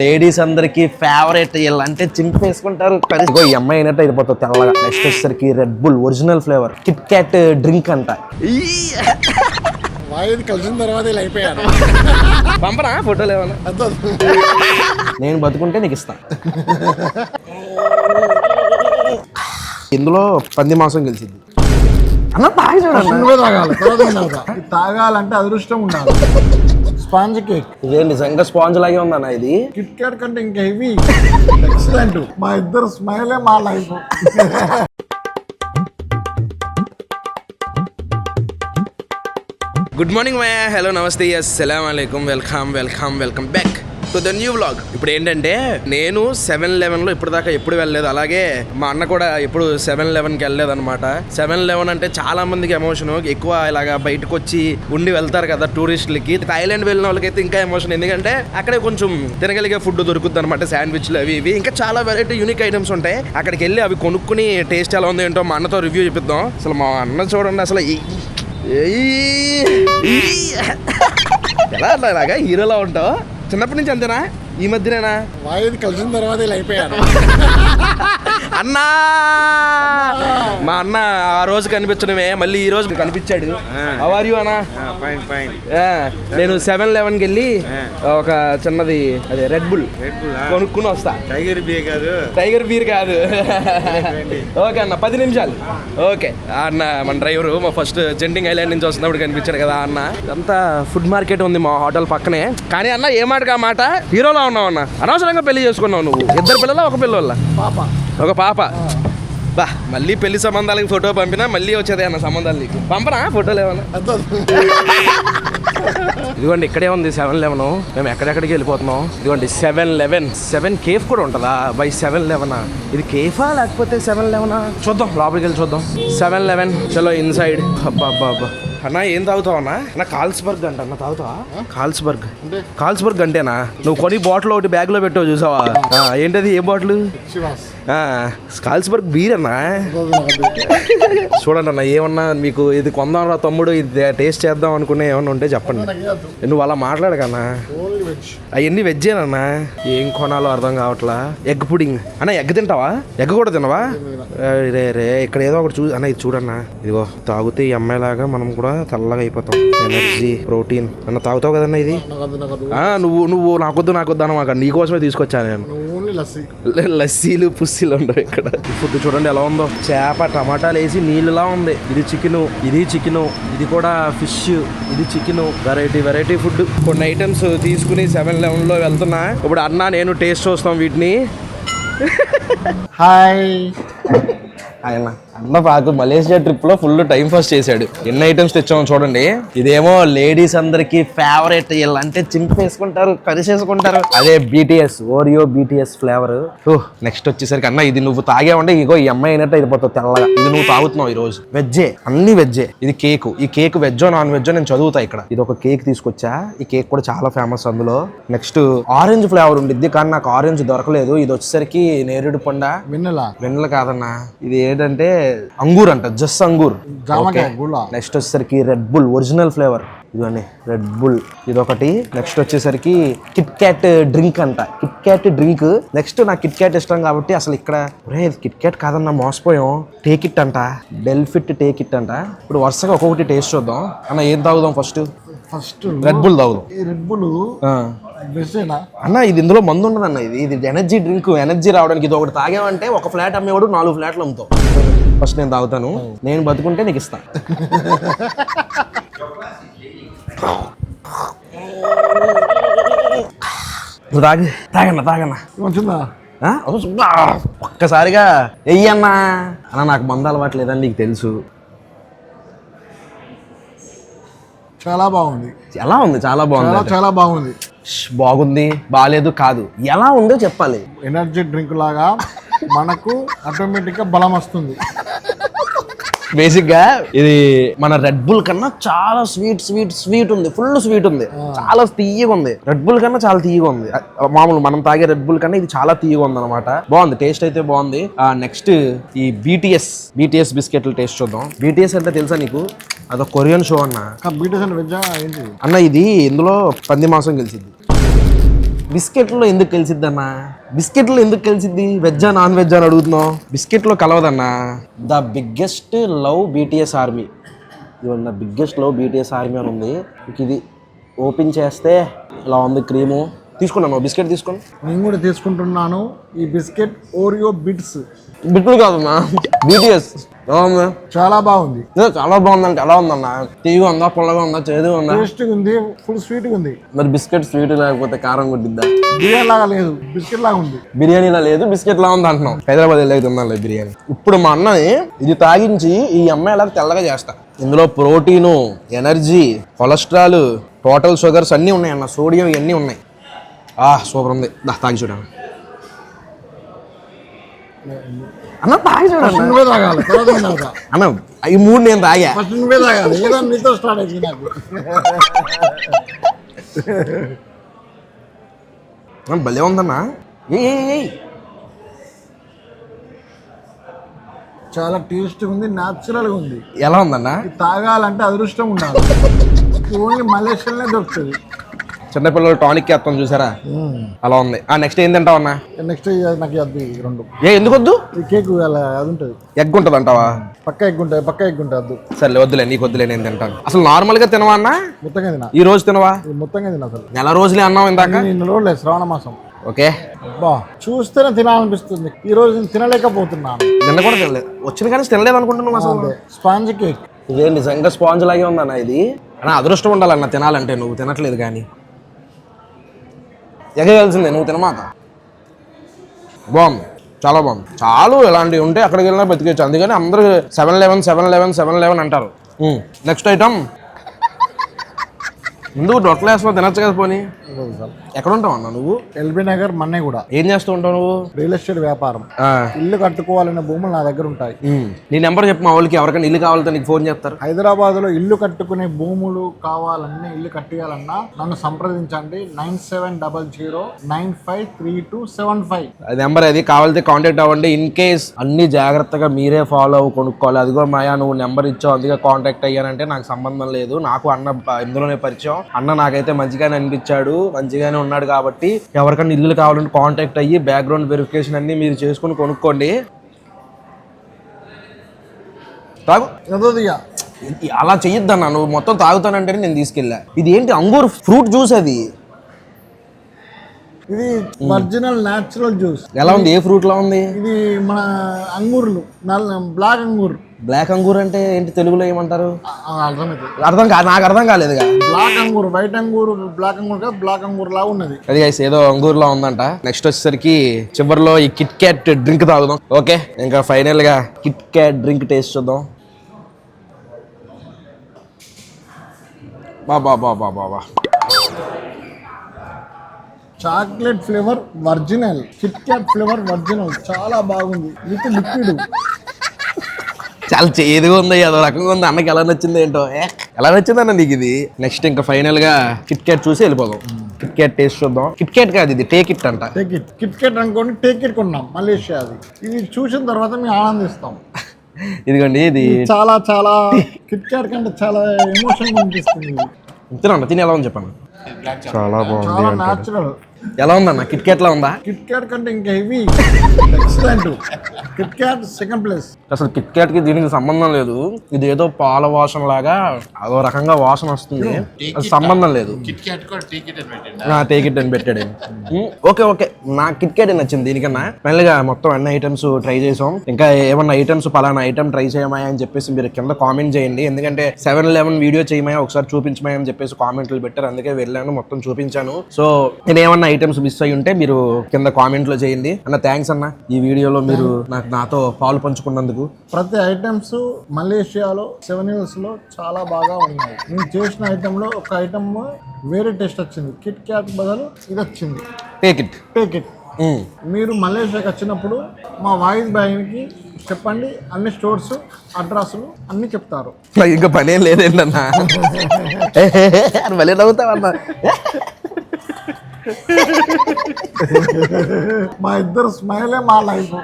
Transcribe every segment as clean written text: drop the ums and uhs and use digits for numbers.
Ladies అందరికి favourite అంటే చింపేసుకుంటారు. ఇగో ఈ అమ్మాయి అయినట్టు అయిపోతుంది తెల్లగా. నెక్స్ట్ వచ్చేసరికి red bull original flavour kit Kat drink అంట. కలిసిన తర్వాత ఇలా అయిపోయాను. పంపరా ఫోటోలు ఏమన్నా? నేను బతుకుంటే నీకు ఇస్తా. ఇందులో పంది మాంసం గెలిచింది అన్న. తాగి చూడండి, తాగాలంటే అదృష్టం ఉండాలి. స్పాంజ్ కేక్ ఇదే నిజంగా స్పాంజ్ లాగే ఉందన్న. ఇది కిట్ క్యాట్ కంటే ఇంకా హెవీ ఎక్సలెంట్. మా ఇద్దరు స్మైలే మా లైఫ్. గుడ్ మార్నింగ్ మయా, హలో, నమస్తే, అస్సలాము అలైకుం, welcome back to the new vlog. ఇప్పుడు ఏంటంటే నేను 7-11లో ఇప్పటిదాకా ఎప్పుడు వెళ్ళలేదు, అలాగే మా అన్న కూడా ఎప్పుడు 7-11కి వెళ్ళలేదు అనమాట. 7-11 అంటే చాలా మందికి ఎమోషన్ ఎక్కువ. ఇలాగా బయటకు వచ్చి ఉండి వెళ్తారు కదా టూరిస్టులకి. థాయిలాండ్ వెళ్ళిన వాళ్ళకైతే ఇంకా ఎమోషన్, ఎందుకంటే అక్కడే కొంచెం తినగలిగే ఫుడ్ దొరుకుతుంది అనమాట. శాండ్విచ్లు అవి ఇవి ఇంకా చాలా వెరైటీ యూనిక్ ఐటమ్స్ ఉంటాయి. అక్కడికి వెళ్ళి అవి కొనుక్కుని టేస్ట్ ఎలా ఉంది ఏంటో మా అన్నతో రివ్యూ చూపిద్దాం. అసలు మా అన్న చూడండి, అసలు ఎలా అట్లా ఇలాగా హీరోలా ఉంటావు? చిన్నప్పటి నుంచి అంతేనా? ఈ మధ్యనేనా? కలిసిన తర్వాత ఇలా అయిపోయాను. అన్నా, మా అన్న ఆ రోజు కనిపించడమే, మళ్ళీ ఈ రోజు కనిపించాడు. హౌ ఆర్ యు అన్నా? నేను 7-11కి వెళ్ళి ఒక చిన్నది అదే రెడ్ బుల్ కొనుక్కుని వస్తా. టైగర్ బీర్ కాదు. ఓకే అన్న, 10 నిమిషాలు. ఓకే అన్న, మన డ్రైవరు మా ఫస్ట్ జెండింగ్ ఐలాండ్ నుంచి వస్తున్నప్పుడు కనిపించాడు కదా అన్న. అంతా ఫుడ్ మార్కెట్ ఉంది మా హోటల్ పక్కనే. కానీ అన్న ఏ మాటగా మాట హీరోలా ఉన్నావు అన్న. అనవసరంగా పెళ్లి చేసుకున్నావు నువ్వు. 2 పిల్లల, 1 పిల్లల? ఒక పాప. బా, మళ్ళీ పెళ్లి సంబంధాలకి ఫోటో పంపినా మళ్ళీ వచ్చేదే అన్న సంబంధాలు. నీకు పంపరా ఫోటోలు ఏమన్నా? ఇదిగోండి ఇక్కడే ఉంది 7-11. మేము ఎక్కడెక్కడికి వెళ్ళిపోతున్నాం. ఇదిగోండి 7 కేఫ్ కూడా ఉంటుందా బై 7-11? ఇది కేఫా లేకపోతే 7-11? చూద్దాం, లోపలికి వెళ్ళి చూద్దాం. 7-11 చలో ఇన్సైడ్. అబ్బా అన్న, ఏం తాగుతావు అన్న? అన్న కాల్స్బర్గ్ అంట అన్న, తాగుతావా? కాల్స్బర్గ్ అంటేనా? నువ్వు కొని బాటిల్ ఒకటి బ్యాగ్ లో పెట్టావు చూసావా? ఏంటది? ఏ బాటిల్? కాల్స్బర్గ్ బీర్ అన్నా. చూడండి అన్న, ఏమన్నా మీకు ఇది కొందాం రా తమ్ముడు, ఇది టేస్ట్ చేద్దాం అనుకునే ఏమన్నా ఉంటే చెప్పండి. నువ్వు అలా మాట్లాడకన్నా. అవన్నీ వెజ్జేనన్నా. ఏం కొనాలో అర్థం కావట్లా. ఎగ్ పుడింగ్ అన్న. ఎగ్ తింటావా? ఎగ్ కూడా తినవా? రే ఇక్కడ ఏదో ఒకటి అన్న, ఇది చూడన్నా. ఇదిగో తాగితే ఈ అమ్మాయిలాగా మనం కూడా తెల్లగా అయిపోతాం. ఎనర్జీ, ప్రోటీన్ అన్న తాగుతావు కదన్నా. ఇది నువ్వు నాకొద్దు అన్నమాట. నీకోసమే తీసుకొచ్చా నేను. లస్సీలు పుస్సీలు ఉండవు ఇక్కడ. ఫుడ్ చూడండి ఎలా ఉందో. చేప టమాటాలు వేసి నీళ్ళలా ఉంది. ఇది చికెను, ఇది కూడా ఫిష్, ఇది చికెను. Variety food. కొన్ని ఐటమ్స్ తీసుకుని 7-11లో వెళ్తున్నా. ఇప్పుడు అన్న నేను టేస్ట్ చూస్తాం వీటిని. హాయ్ అన్న పాకు మలేషియా ట్రిప్ లో ఫుల్ టైం పాస్ చేశాడు. ఎన్ని ఐటమ్స్ తెచ్చామో చూడండి. ఇదేమో లేడీస్ అందరికి ఫేవరెట్ అంటే చింపేసుకుంటారు, కలిసేసుకుంటారు. అదే BTS Oreo BTS flavour. Next వచ్చేసరికి అన్న ఇది నువ్వు తాగావంటే ఇగో ఈ అమ్మాయి అయినట్టు అయిపోతావు తెల్లగా. ఇది నువ్వు తాగుతున్నావు ఈ రోజు. వెజ్జే, అన్ని వెజ్జే. ఇది కేక్. ఈ కేక్ వెజ్జో నాన్ వెజ్జో నేను చదువుతా ఇక్కడ. ఇది ఒక కేక్ తీసుకొచ్చా. ఈ కేక్ కూడా చాలా ఫేమస్ అందులో. నెక్స్ట్ ఆరెంజ్ ఫ్లేవర్ ఉండిద్ది, కానీ నాకు ఆరెంజ్ దొరకలేదు. ఇది వచ్చేసరికి నేరేడు పండ. వెన్నెల కాదన్నా. ఇది ఏంటంటే అంగూర్ అంట, జస్ట్ అంగూర్. నెక్స్ట్ వచ్చేసరికి రెడ్ బుల్ ఒరిజినల్ ఫ్లేవర్. ఇదిగోండి రెడ్ బుల్, ఇదొకటి. నెక్స్ట్ వచ్చేసరికి కిట్ క్యాట్ డ్రింక్ అంట. Kit Kat drink. నెక్స్ట్ నాకు కిట్ క్యాట్ ఇష్టం కాబట్టి అసలు ఇక్కడ కిట్ క్యాట్ కాదన్నా మోసపోయాం. టేక్ ఇట్ అంట, డెల్ఫిట్ టేక్ ఇట్ అంట. ఇప్పుడు వరుసగా ఒక్కొక్కటి టేస్ట్ చూద్దాం. అన్న ఏం తాగుదాం? ఫస్ట్ రెడ్ బుల్ తాగుదాం. అన్న ఇది ఇందులో మందు ఉండదు అన్న. ఇది ఎనర్జీ డ్రింక్. ఎనర్జీ రావడానికి ఇది ఒకటి తాగామంటే ఒక ఫ్లాట్ అమ్మేవాడు 4 ఫ్లాట్లు అమ్ముతావు. ఫస్ట్ నేను తాగుతాను. నేను బతుకుంటే నీకు ఇస్తా. నువ్వు తాగన్నా. ఒక్కసారిగా వెయ్యన్నా. అన్న నాకు మందు అలవాటు లేదని నీకు తెలుసు. చాలా బాగుంది. ఎలా ఉంది? చాలా బాగుంది. బాగుంది, బాగాలేదు కాదు, ఎలా ఉందో చెప్పాలి. ఎనర్జీ డ్రింక్ లాగా మనకు ఆటోమేటిక్ గా బలం వస్తుంది. బేసిక్ గా ఇది మన రెడ్ బుల్ కన్నా చాలా స్వీట్ ఉంది. ఫుల్ స్వీట్ ఉంది. చాలా తీయగా ఉంది. రెడ్ బుల్ కన్నా చాలా తీయగా ఉంది. మామూలు మనం తాగే రెడ్ బుల్ కన్నా ఇది చాలా తీయగా ఉంది అనమాట. బాగుంది, టేస్ట్ అయితే బాగుంది. నెక్స్ట్ ఈ BTS బిస్కెట్లు టేస్ట్ చూద్దాం. BTS అంటే తెలుసా నీకు? అదొక కొరియన్ షో అన్న. BTS అంటే వెజ్ అన్న. ఇది ఇందులో పంది మాంసం గెలిచింది. బిస్కెట్లో ఎందుకు కలిసిద్దన్నా? బిస్కెట్లో ఎందుకు కలిసిద్ది? వెజ్జా నాన్ వెజ్ అని అడుగుతున్నావు. బిస్కెట్లో కలవదన్నా. The biggest love BTS army. ఇది బిగ్గెస్ట్ లవ్ బీటీఎస్ ఆర్మీ అని ఉంది. ఇది ఓపెన్ చేస్తే ఇలా ఉంది క్రీము. తీసుకున్నాను బిస్కెట్ తీసుకోండి. నేను కూడా తీసుకుంటున్నాను ఈ బిస్కెట్ ఓరియో బిట్స్. బిట్లు కాదన్నా, బీటీఎస్. చాలా బాగుంది. చాలా బాగుందంటే ఎలా ఉందన్నా? తీగా ఉందా, పుల్లగా ఉందా, చేదుగా ఉందా? టేస్ట్గా ఉంది, ఫుల్ స్వీట్గా ఉంది. మరి బిస్కెట్ స్వీట్ లేకపోతే కారం కొట్టిద్దా? బిర్యానీ లాగా లేదు, బిస్కెట్ లాగా ఉంది. బిర్యానీలా లేదు, బిస్కెట్ లా ఉంది అంటున్నాం. హైదరాబాద్ వెళ్ళి తిన్నాను బిర్యానీ. ఇప్పుడు మా అన్నని ఇది తాగించి ఈ అమ్మాయి ఎలా తెల్లగా చేస్తా. ఇందులో protein, energy, cholesterol, total sugars అన్నీ ఉన్నాయి అన్న, సోడియం ఇవన్నీ ఉన్నాయి. సూపర్ ఉంది. తాగి చూడండి అన్న, తాగి చూడండి. నువ్వే తాగాలి, తర్వాత నేను తాగుతా. అన్న ఈ మూడు నేను తాగా. ఫస్ట్ నువ్వే తాగాలి, ఏదో నీతో స్టార్ట్ అయింది నాకు. భలే ఉందన్నా. చాలా టేస్ట్గా ఉంది, న్యాచురల్గా ఉంది. ఎలా ఉందన్నా? తాగాలంటే అదృష్టం ఉండాలి. ఓన్లీ మలేషియాలోనే దొరుకుతుంది. చిన్నపిల్లలు టానిక్ వేస్తాం చూసారా, అలా ఉంది. నెక్స్ట్ ఏం తింటావు అన్న? నెక్స్ట్ నాకు అది రెండు. ఎందుకు వద్దు? ఈ కేక్ అది ఉంటుంది. ఎగ్ ఉంటుంది అంటావా? పక్క ఎగ్ ఉంటుంది, పక్క ఎగ్ ఉంటుంది. వద్దు. సరే వద్దులే, నీకు వద్దులే, నేను తింటాను. అసలు నార్మల్ గా తినవా అన్న? మొత్తంగా తినా. ఈ రోజు తినవా? మొత్తంగా తినా. అసలు నెల రోజులే అన్నావు ఇందాక. నేను రోజులే శ్రావణ మాసం. ఓకే, బా చూస్తేనే తినాలనిపిస్తుంది. ఈ రోజు నేను తినలేకపోతున్నాను. నిన్న కూడా తినలేదు, వచ్చిన కానీ తినలేదు అనుకుంటున్నాను. అసలు స్పాంజ్ కేక్ ఇదే నిజంగా స్పాంజ్ లాగే ఉందన్న. ఇది అన్న అదృష్టం ఉండాలన్న తినాలంటే. నువ్వు తినట్లేదు కానీ ఎగయాల్సిందే, నువ్వు తినమాక. బాగుంది, చాలా బాగుంది. చాలు ఇలాంటివి ఉంటే అక్కడికి వెళ్ళినా బతికేచ్చు. అందుకని అందరూ 7-11 7-11 7-11 అంటారు. Next item. ముందు రొట్టెలు వేస్తున్నావు, తినచ్చు కదా. పోనీ ఎక్కడ ఉంటావు అన్న నువ్వు? ఎల్బీ నగర్ మన్నెగూడ. ఏం చేస్తూ ఉంటావు నువ్వు? రియల్ ఎస్టేట్ వ్యాపారం. ఇల్లు కట్టుకోవాలనే భూములు నా దగ్గర ఉంటాయి. నీ నెంబర్ చెప్పు, మా వాళ్ళకి ఎవరికైనా ఇల్లు కావాలంటే నీకు ఫోన్ చేస్తారు. హైదరాబాద్ లో ఇల్లు కట్టుకునే భూములు కావాలన్నా, ఇల్లు కట్టియాలన్నా నన్ను సంప్రదించండి. 9700953275. అది నెంబర్. అది కావాలంటే కాంటాక్ట్ అవ్వండి. ఇన్ కేస్ అన్ని జాగ్రత్తగా మీరే ఫాలో అవ్వ కొనుక్కోవాలి. అదిగో మాయా నువ్వు నెంబర్ ఇచ్చావు అందుకే కాంటాక్ట్ అయ్యానంటే నాకు సంబంధం లేదు. నాకు అన్న ఇందులోనే పరిచయం. అన్న నాకైతే మంచిగానే అనిపించాడు, మంచిగానే ఉన్నాడు. కాబట్టి ఎవరికైనా ఇల్లు కావాలంటే కాంటాక్ట్ అయ్యి బ్యాక్గ్రౌండ్ వెరిఫికేషన్ అన్ని మీరు చేసుకుని కొనుక్కోండి. తాగు. అలా చెయ్యొద్దన్నా, నువ్వు మొత్తం తాగుతానంటేనే నేను తీసుకెళ్ళా. ఇది ఏంటి? Angoor fruit juice. అది ఇది ఒరిజినల్ న్యాచురల్ జ్యూస్. ఎలా ఉంది? ఏ ఫ్రూట్ లా ఉంది? ఇది మన అంగూర్లు, బ్లాక్ అంగూర్. బ్లాక్ అంగూర్ అంటే ఏంటి? తెలుగులో ఏమంటారు? నాకు అర్థం కాలేదు. బ్లాక్ అంగూర్, వైట్ అంగూర్, బ్లాక్ అంగూర్ కదా, బ్లాక్ అంగూర్ లా ఉన్నది. అది ఏదో అంగూర్ లా ఉందంట. నెక్స్ట్ వచ్చేసరికి చివరిలో ఈ కిట్ క్యాట్ డ్రింక్ తాగుదాం. ఓకే, ఇంకా ఫైనల్ గా కిట్ క్యాట్ డ్రింక్ టేస్ట్ చూద్దాం. బాబా chocolate flavour original, Kit Kat flavour original. చాలా బాగుంది. With liquid. చాలా చేదుగా ఉంది, అదో రకంగా ఉంది. అన్నకి ఎలా నచ్చింది ఏంటో. ఎలా నచ్చిందన్న నీకు ఇది? నెక్స్ట్ ఇంకా ఫైనల్ గా కిట్ క్యాట్ చూసి వెళ్ళిపోదాం. కిట్ క్యాట్ టేస్ట్ చూద్దాం. కిట్ క్యాట్ కాదు, ఇది టేక్ ఇట్ అంట. Take it. కిట్ క్యాట్ అనుకోండి, టేక్ ఇట్ కొన్నాం మలేషియా. అది ఇది చూసిన తర్వాత మేము ఆనందిస్తాం. ఇదిగోండి, ఇది చాలా చాలా కిట్ క్యాట్ కంటే చాలా ఎమోషన్ అనిపిస్తుంది. తినన్నా, తిని ఎలా ఉంది చెప్పండి. చాలా బాగుంది. చాలా న్యాచురల్. ఎలా ఉందన్న? కిట్ క్యాట్ లా ఉందా? కిట్ క్యాట్ కంటే ఇంకా heavy. Excellent. Kit Kat second place. అసలు కిట్ క్యాట్ కి దీనికి సంబంధం లేదు. ఇది ఏదో పాల వాసన లాగా అదో రకంగా వాసన వస్తుంది. అది సంబంధం లేదు. టేక్ ఇట్ అని పెట్టాడు. ఓకే, నా కిట్ క్యాట్ నచ్చింది దీనికన్నా. ఫైనల్ గా మొత్తం అన్ని ఐటమ్స్ ట్రై చేసాం. ఇంకా ఏమన్నా ఐటమ్స్ పలానా ఐటమ్ ట్రై చేయమాయా అని చెప్పేసి మీరు కింద కామెంట్ చేయండి. ఎందుకంటే 7-11 వీడియో చేయమాయా, ఒకసారి చూపించమాయా అని చెప్పేసి కామెంట్లు పెట్టారు. అందుకే వెళ్ళాను, మొత్తం చూపించాను. సో నేను ఏమన్నా ఐటమ్స్ మిస్ అయ్యి ఉంటే మీరు కింద కామెంట్ లో చేయండి. అన్న థ్యాంక్స్ అన్న, ఈ వీడియోలో మీరు నాతో పాలు పంచుకున్నందుకు. ప్రతి ఐటమ్స్ మలేషియాలో 7 Hills లో చాలా బాగా ఉన్నాయి. నేను చేసిన ఐటమ్ లో ఒక ఐటమ్ వేరే టేస్ట్ వచ్చింది. కిట్ క్యాట్ బదులు ఇది వచ్చింది, టేక్ ఇట్. Take it. మీరు మలేషియాకి వచ్చినప్పుడు మా వాయిస్ బాయ్కి చెప్పండి, అన్ని స్టోర్స్ అడ్రస్లు అన్ని చెప్తారు. ఇంకా పనేం లేదేంటన్నా? మళ్ళీ నవ్వుతావన్నా. మా ఇద్దరు స్మైలే మా లైఫ్.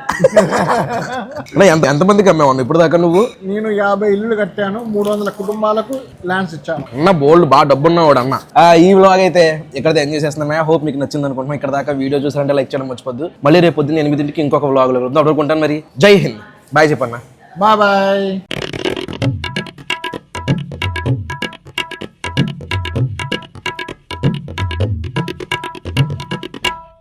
ఎంతమందికి అమ్మేవాళ్ళు ఇప్పుడు దాకా నువ్వు? నేను 50 ఇల్లు కట్టాను, 300 కుటుంబాలకు ల్యాండ్స్ ఇచ్చాను. అన్న బోల్డ్ బాగా డబ్బున్నవాడు అన్న. ఈ వ్లాగ్ అయితే ఇక్కడ ఎంజాయ్ చేస్తున్నామే. హోప్ మీకు నచ్చింది అనుకుంటున్నాం. ఇక్కడ దాకా వీడియో చూసారంటే లైక్ చేయడం మర్చిపోద్దు. మళ్ళీ రేపు పొద్దున్న 8ంటికి ఇంకొక వ్లాగ్ లో కలుద్దాం. అడుగుకుంటాను మరి. జై హింద్. బాయ్ చెప్పన్నా. Bye bye.